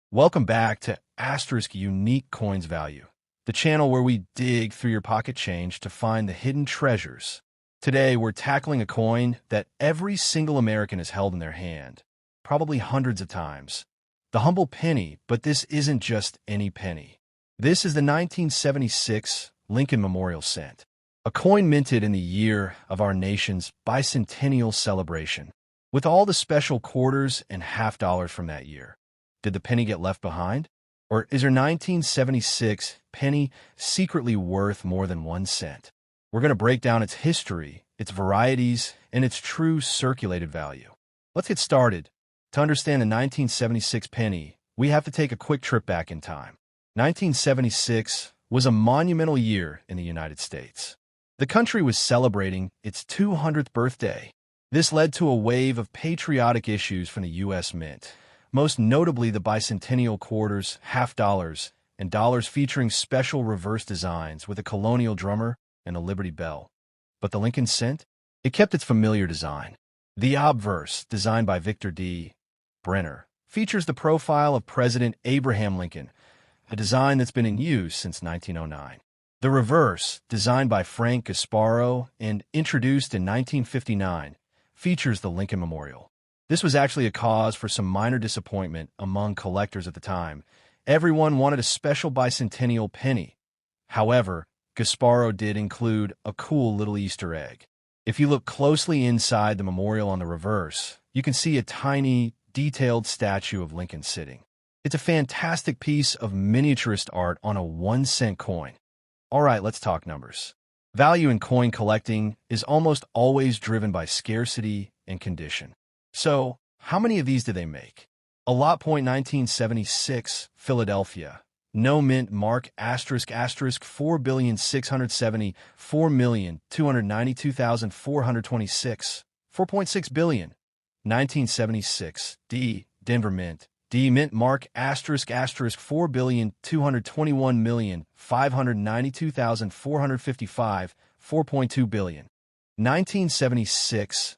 Welcome back to Asterisk Unique Coins Value, the channel where we dig through your pocket change to find the hidden treasures. Today, we're tackling a coin that every single American has held in their hand, probably hundreds of times. The humble penny, but this isn't just any penny. This is the 1976 Lincoln Memorial Cent, a coin minted in the year of our nation's bicentennial celebration, with all the special quarters and half dollars from that year. Did the penny get left behind? Or is your 1976 penny secretly worth more than 1 cent? We're going to break down its history, its varieties, and its true circulated value. Let's get started. To understand the 1976 penny, we have to take a quick trip back in time. 1976 was a monumental year in the United States. The country was celebrating its 200th birthday. This led to a wave of patriotic issues from the U.S. Mint, most notably the bicentennial quarters, half dollars, and dollars featuring special reverse designs with a colonial drummer and a Liberty Bell. But the Lincoln Cent? It kept its familiar design. The obverse, designed by Victor D. Brenner, features the profile of President Abraham Lincoln, a design that's been in use since 1909. The reverse, designed by Frank Gasparro and introduced in 1959, features the Lincoln Memorial. This was actually a cause for some minor disappointment among collectors at the time. Everyone wanted a special bicentennial penny. However, Gasparro did include a cool little Easter egg. If you look closely inside the memorial on the reverse, you can see a tiny, detailed statue of Lincoln sitting. It's a fantastic piece of miniaturist art on a 1-cent coin. All right, let's talk numbers. Value in coin collecting is almost always driven by scarcity and condition. So, how many of these do they make? A lot point 1976, Philadelphia. No mint mark asterisk 4,670, 4,292,426, 4.6 billion. 1976, Denver Mint. D mint mark asterisk 4,221,592,455, 4.2 billion. 1976,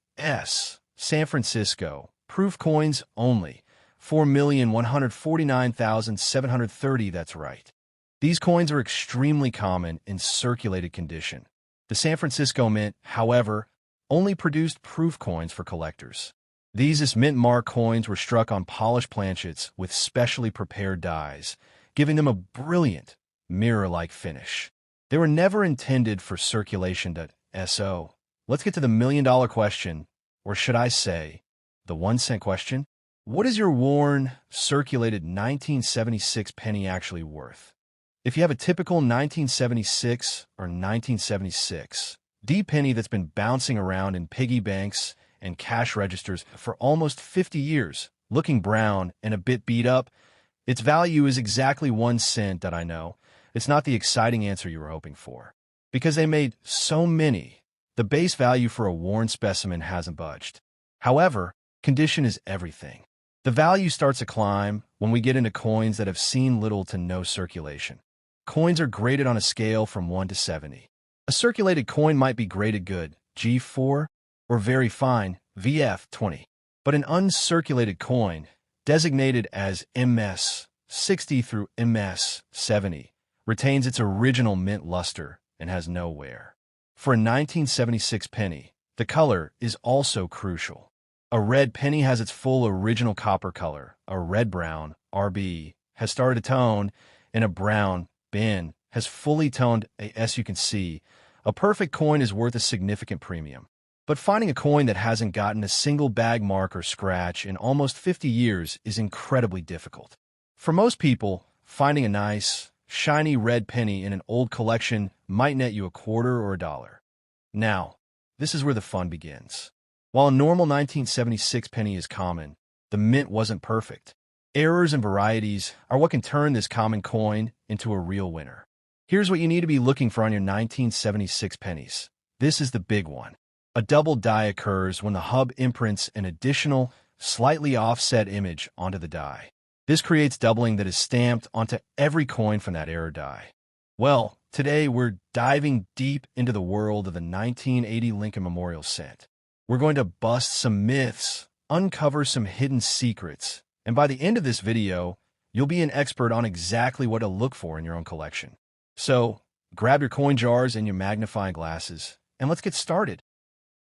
San Francisco, proof coins only, 4,149,730, that's right. These coins are extremely common in circulated condition. The San Francisco Mint, however, only produced proof coins for collectors. These mint mark coins were struck on polished planchets with specially prepared dies, giving them a brilliant, mirror-like finish. They were never intended for circulation. So, let's get to the million-dollar question. Or should I say, the 1-cent question? What is your worn, circulated 1976 penny actually worth? If you have a typical 1976 or 1976 D penny that's been bouncing around in piggy banks and cash registers for almost 50 years, looking brown and a bit beat up, its value is exactly 1 cent. I know. It's not the exciting answer you were hoping for. Because they made so many, the base value for a worn specimen hasn't budged. However, condition is everything. The value starts to climb when we get into coins that have seen little to no circulation. Coins are graded on a scale from 1 to 70. A circulated coin might be graded good, G4, or very fine, VF20. But an uncirculated coin, designated as MS60 through MS70, retains its original mint luster and has no wear. For a 1976 penny, the color is also crucial. A red penny has its full original copper color, a red-brown, RB, has started to tone, and a brown, bin, has fully toned. As you can see, a perfect coin is worth a significant premium. But finding a coin that hasn't gotten a single bag mark or scratch in almost 50 years is incredibly difficult. For most people, finding a nice, shiny red penny in an old collection might net you a quarter or $1. Now, this is where the fun begins. While a normal 1976 penny is common, the mint wasn't perfect. Errors and varieties are what can turn this common coin into a real winner. Here's what you need to be looking for on your 1976 pennies. This is the big one. A double die occurs when the hub imprints an additional, slightly offset image onto the die. This creates doubling that is stamped onto every coin from that error die. Well, today we're diving deep into the world of the 1980 Lincoln Memorial Cent. We're going to bust some myths, uncover some hidden secrets, and by the end of this video, you'll be an expert on exactly what to look for in your own collection. So, grab your coin jars and your magnifying glasses, and let's get started.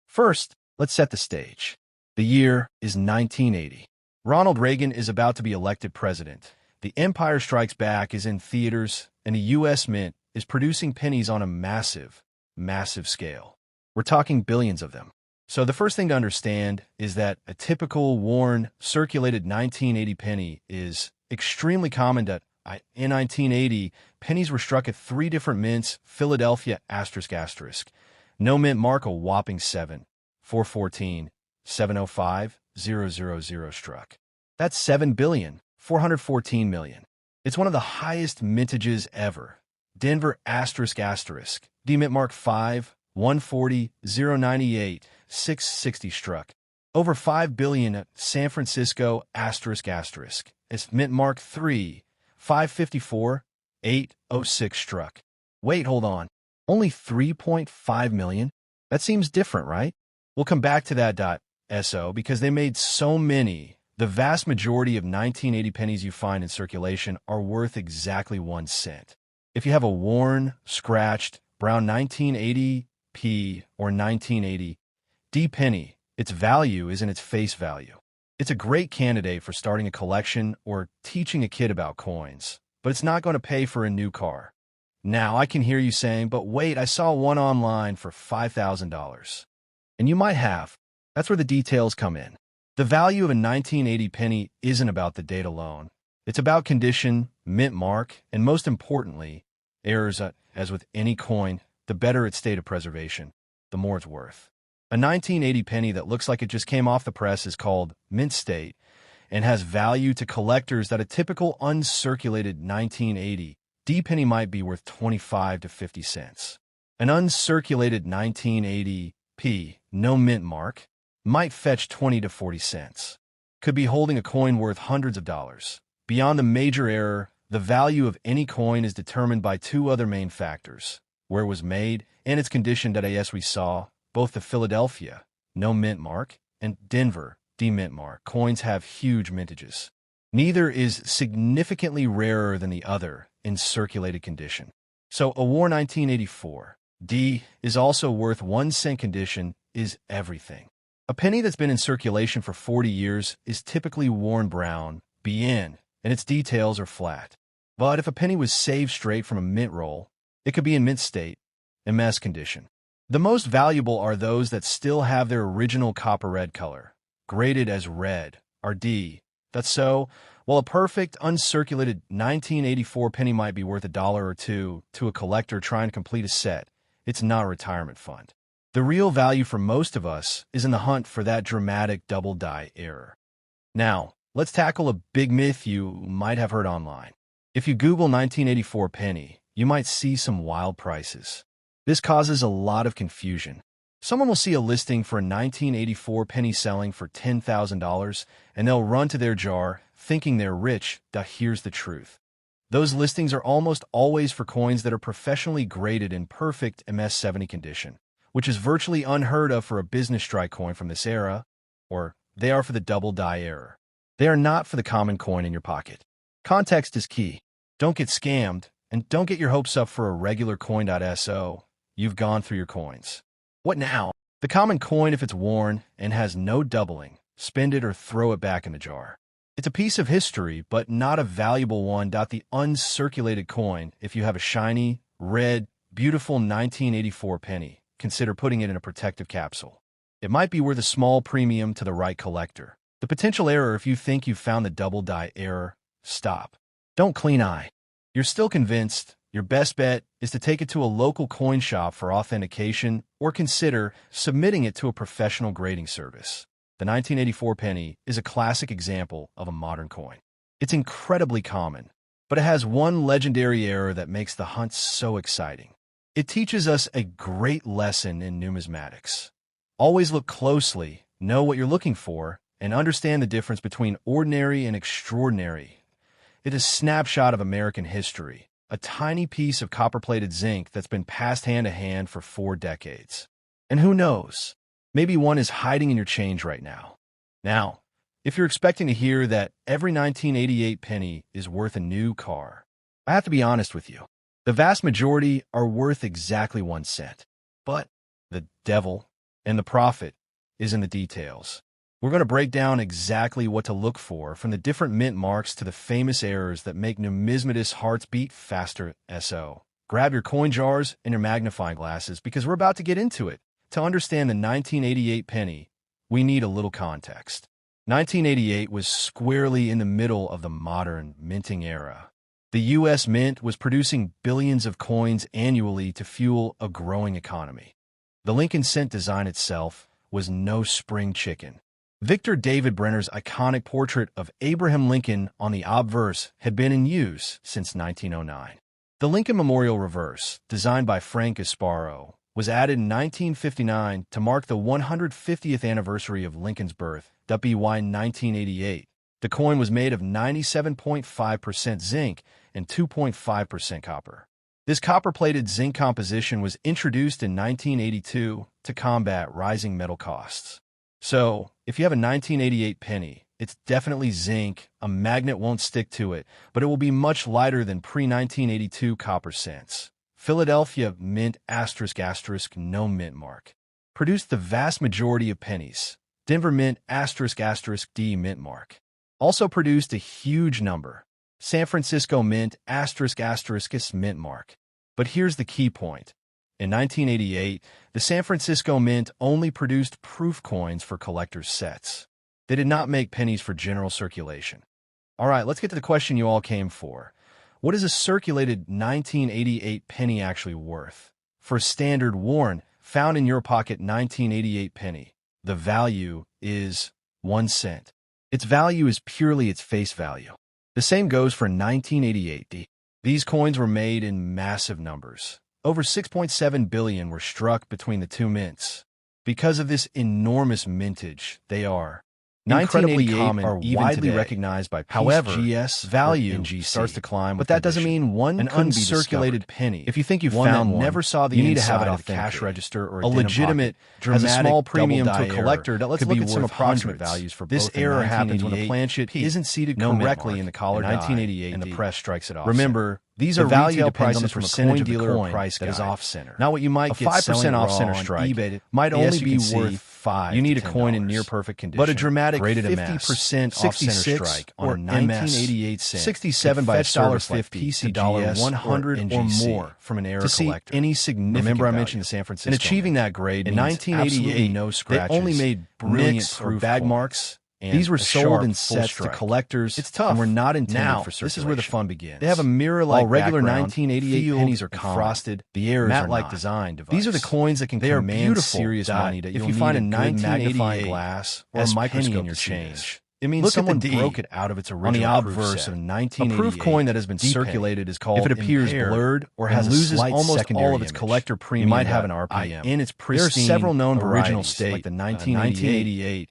First, let's set the stage. The year is 1980. Ronald Reagan is about to be elected president. The Empire Strikes Back is in theaters, and the U.S. Mint is producing pennies on a massive, massive scale. We're talking billions of them. So the first thing to understand is that a typical worn, circulated 1980 penny is extremely common. In 1980, pennies were struck at 3 different mints, Philadelphia ***, no mint mark a whopping 7, 414, 705, 000 struck. That's 7,414 million. It's one of the highest mintages ever. Denver ***, D mint mark 5, 140, 098, 660 struck. Over 5 billion at San Francisco ***, it's mint mark 3, 554, 806 struck. Wait, hold on. Only 3.5 million? That seems different, right? We'll come back to that .so because they made so many. The vast majority of 1980 pennies you find in circulation are worth exactly 1 cent. If you have a worn, scratched, brown 1980p or 1980 D penny, its value is in its face value. It's a great candidate for starting a collection or teaching a kid about coins, but it's not going to pay for a new car. Now, I can hear you saying, but wait, I saw one online for $5,000. And you might have. That's where the details come in. The value of a 1980 penny isn't about the date alone. It's about condition, mint mark, and most importantly, errors. As with any coin, the better its state of preservation, the more it's worth. A 1980 penny that looks like it just came off the press is called mint state and has value to collectors that a typical uncirculated 1980 D penny might be worth 25 to 50 cents. An uncirculated 1980p, no mint mark, might fetch 20 to 40 cents. Could be holding a coin worth hundreds of dollars. Beyond the major error, the value of any coin is determined by 2 other main factors: where it was made and its condition. As we saw, both the Philadelphia, no mint mark, and Denver, D mint mark, coins have huge mintages. Neither is significantly rarer than the other in circulated condition. So a worn 1984 D is also worth 1 cent. Condition is everything. A penny that's been in circulation for 40 years is typically worn brown, BN, and its details are flat. But if a penny was saved straight from a mint roll, it could be in mint state, MS condition. The most valuable are those that still have their original copper red color, graded as red, or D. That's so, while a perfect, uncirculated 1984 penny might be worth $1 or $2 to a collector trying to complete a set, it's not a retirement fund. The real value for most of us is in the hunt for that dramatic double die error. Now, let's tackle a big myth you might have heard online. If you Google 1984 penny, you might see some wild prices. This causes a lot of confusion. Someone will see a listing for a 1984 penny selling for $10,000, and they'll run to their jar, thinking they're rich. Here's the truth. Those listings are almost always for coins that are professionally graded in perfect MS-70 condition, which is virtually unheard of for a business strike coin from this era, or they are for the double die error. They are not for the common coin in your pocket. Context is key. Don't get scammed, and don't get your hopes up for a regular coin.so. You've gone through your coins. What now? The common coin, if it's worn and has no doubling, spend it or throw it back in the jar. It's a piece of history, but not a valuable one. The uncirculated coin, if you have a shiny, red, beautiful 1984 penny, consider putting it in a protective capsule. It might be worth a small premium to the right collector. The potential error: if you think you've found the double die error, stop. Don't clean eye. You're still convinced. Your best bet is to take it to a local coin shop for authentication or consider submitting it to a professional grading service. The 1984 penny is a classic example of a modern coin. It's incredibly common, but it has one legendary error that makes the hunt so exciting. It teaches us a great lesson in numismatics. Always look closely, know what you're looking for, and understand the difference between ordinary and extraordinary. It is a snapshot of American history, a tiny piece of copper-plated zinc that's been passed hand to hand for 4 decades. And who knows? Maybe one is hiding in your change right now. Now, if you're expecting to hear that every 1988 penny is worth a new car, I have to be honest with you. The vast majority are worth exactly 1 cent. But the devil and the profit is in the details. We're going to break down exactly what to look for, from the different mint marks to the famous errors that make numismatists' hearts beat faster. So, grab your coin jars and your magnifying glasses, because we're about to get into it. To understand the 1988 penny, we need a little context. 1988 was squarely in the middle of the modern minting era. The U.S. Mint was producing billions of coins annually to fuel a growing economy. The Lincoln cent design itself was no spring chicken. Victor David Brenner's iconic portrait of Abraham Lincoln on the obverse had been in use since 1909. The Lincoln Memorial Reverse, designed by Frank Gasparo, was added in 1959 to mark the 150th anniversary of Lincoln's birth. BY 1988. The coin was made of 97.5% zinc and 2.5% copper. This copper-plated zinc composition was introduced in 1982 to combat rising metal costs. So, if you have a 1988 penny, it's definitely zinc, a magnet won't stick to it, but it will be much lighter than pre-1982 copper cents. Philadelphia Mint *** no mint mark. Produced the vast majority of pennies. Denver Mint *** D mint mark. Also produced a huge number. San Francisco Mint *** mint mark. But here's the key point. In 1988, the San Francisco Mint only produced proof coins for collectors' sets. They did not make pennies for general circulation. All right, let's get to the question you all came for. What is a circulated 1988 penny actually worth? For a standard worn, found in your pocket 1988 penny, the value is 1 cent. Its value is purely its face value. The same goes for 1988. These coins were made in massive numbers. Over 6.7 billion were struck between the two mints. Because of this enormous mintage, they are incredibly common, are widely recognized by PGS. Value starts to climb, but that doesn't mean one uncirculated penny. If you think you found one, never saw the you need to have it at a cash register or a legitimate, dramatic, has a small premium to a collector. Let's look at some approximate values for both. This error happens when the planchet isn't seated correctly in the collar die, 1988, and the press strikes it off. Remember, these are value depends on the percentage of the coin price that is off center. Now, what you might get 5% off center strike eBay might only be worth 5. You need a coin in near perfect condition, but a dramatic 50% off center strike on a 1988 cent, 67 by $1.50 PCGS, 100 or more from an era collector. Any significant remember, I mentioned the San Francisco. And achieving that grade in 1988, no scratches. They only made brilliant or bag marks. These were sold in sets to collectors. It's tough, and were not intended for circulation. This is where the fun begins. They have a mirror-like regular 1988 pennies are frosted. The errors matte-like design device. These are the coins that can command serious money. That if you find a 1988 glass or a microscope in your change, it means someone broke it out of its original on the obverse of 1988. A proof coin that has been circulated is called if it appears blurred or has loses almost all of its collector premium. You might have an RPM in its pristine. There are several known original state, like the 1988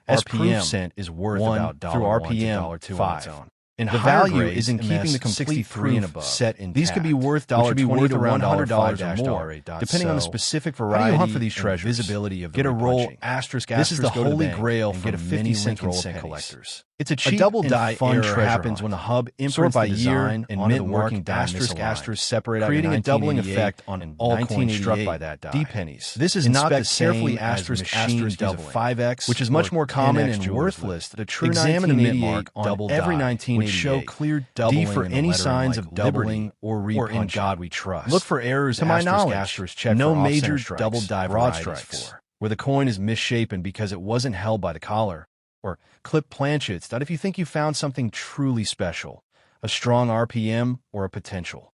RPM cent is worth about $1 through RPM $2 on its own. And the value is in keeping the complete proof set intact. These could be worth $20 to around $100 or more, depending on the specific variety. How do you hunt for these treasures? Visibility of the get a roll ****. This is the holy grail for the 50-cent roll collectors. It's a cheap double die fun treasure happens when the hub imprints by year and mint working **** separate, creating a doubling effect on all coins struck by that die. D-pennies. This is not the carefully machine doubling 5x, which is much more common and worthless. The true examine the mint mark on every 1988 show clear doubling for any signs of doubling or in God we trust. Look for errors. To my knowledge, no major double die broad strikes where the coin is misshapen because it wasn't held by the collar, or clip planchets. That if you think you found something truly special, a strong RPM or a potential